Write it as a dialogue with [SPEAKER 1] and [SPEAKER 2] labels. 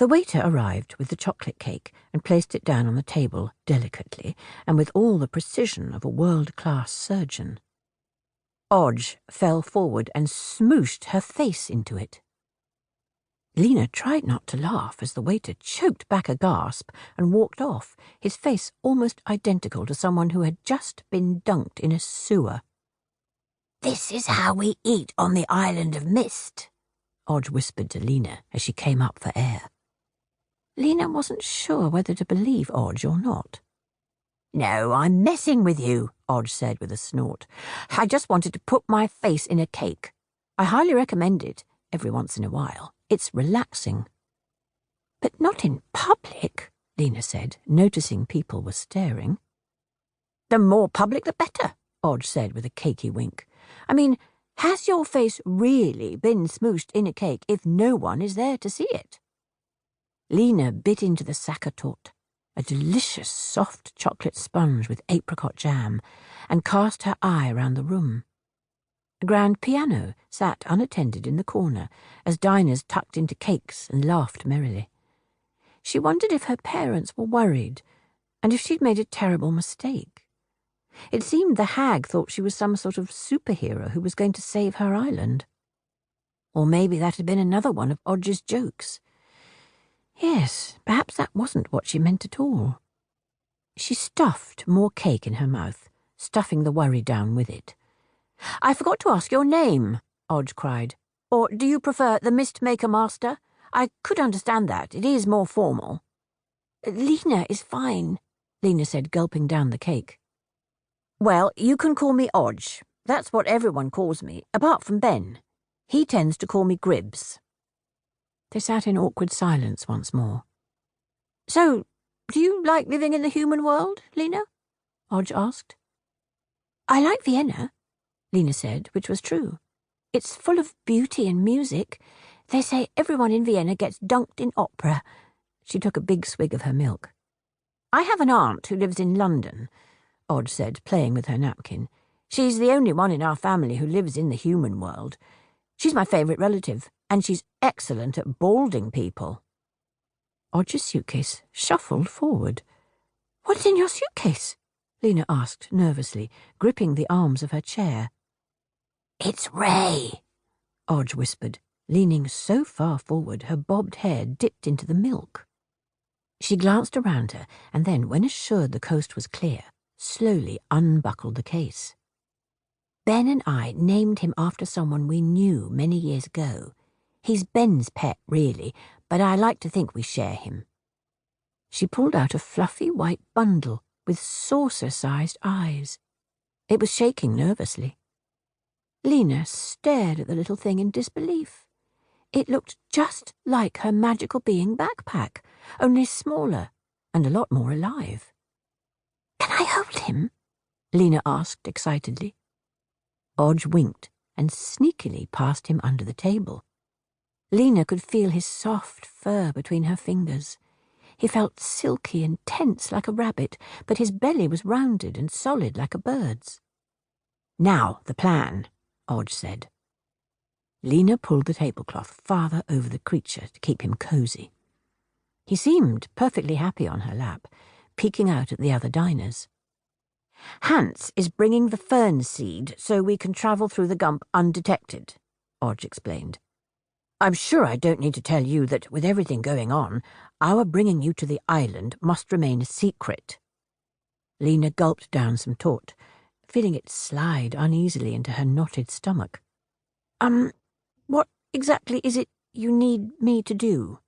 [SPEAKER 1] The waiter arrived with the chocolate cake and placed it down on the table delicately and with all the precision of a world-class surgeon. Odge fell forward and smooshed her face into it. Lina tried not to laugh as the waiter choked back a gasp and walked off, his face almost identical to someone who had just been dunked in a sewer. "This is how we eat on the island of mist," Odge whispered to Lina as she came up for air. Lina wasn't sure whether to believe Odge or not. "No, I'm messing with you," Odge said with a snort. "I just wanted to put my face in a cake. I highly recommend it, every once in a while. It's relaxing." "But not in public," Lina said, noticing people were staring. "The more public the better," Odge said with a cakey wink. "I mean, has your face really been smooshed in a cake if no one is there to see it?" Lina bit into the sacerdote, a delicious soft chocolate sponge with apricot jam, and cast her eye round the room. A grand piano sat unattended in the corner as diners tucked into cakes and laughed merrily. She wondered if her parents were worried and if she'd made a terrible mistake. It seemed the hag thought she was some sort of superhero who was going to save her island. Or maybe that had been another one of Odge's jokes. Yes, perhaps that wasn't what she meant at all. She stuffed more cake in her mouth, stuffing the worry down with it. "I forgot to ask your name," Odge cried. "Or do you prefer the mistmaker master? I could understand that. It is more formal." "Lina is fine," Lina said, gulping down the cake. "Well, you can call me Odge. That's what everyone calls me, apart from Ben. He tends to call me Gribbs." They sat in awkward silence once more. "So, do you like living in the human world, Lina?" Odge asked. "I like Vienna," Lina said, which was true. "It's full of beauty and music. They say everyone in Vienna gets dunked in opera." She took a big swig of her milk. "I have an aunt who lives in London," Odge said, playing with her napkin. "She's the only one in our family who lives in the human world. She's my favourite relative, and she's excellent at balding people." Odge's suitcase shuffled forward. "What's in your suitcase?" Lina asked nervously, gripping the arms of her chair. "It's Ray," Odge whispered, leaning so far forward her bobbed hair dipped into the milk. She glanced around her, and then, when assured the coast was clear, slowly unbuckled the case. "Ben and I named him after someone we knew many years ago. He's Ben's pet, really, but I like to think we share him." She pulled out a fluffy white bundle with saucer-sized eyes. It was shaking nervously. Lina stared at the little thing in disbelief. It looked just like her magical being backpack, only smaller and a lot more alive. "Can I hold him?" Lina asked excitedly. Odge winked and sneakily passed him under the table. Lina could feel his soft fur between her fingers. He felt silky and tense like a rabbit, but his belly was rounded and solid like a bird's. "Now, the plan," Odge said. Lina pulled the tablecloth farther over the creature to keep him cosy. He seemed perfectly happy on her lap, peeking out at the other diners. "Hans is bringing the fern seed so we can travel through the gump undetected," Odge explained. "I'm sure I don't need to tell you that with everything going on, our bringing you to the island must remain a secret." Lina gulped down some taut, feeling it slide uneasily into her knotted stomach. What exactly is it you need me to do?"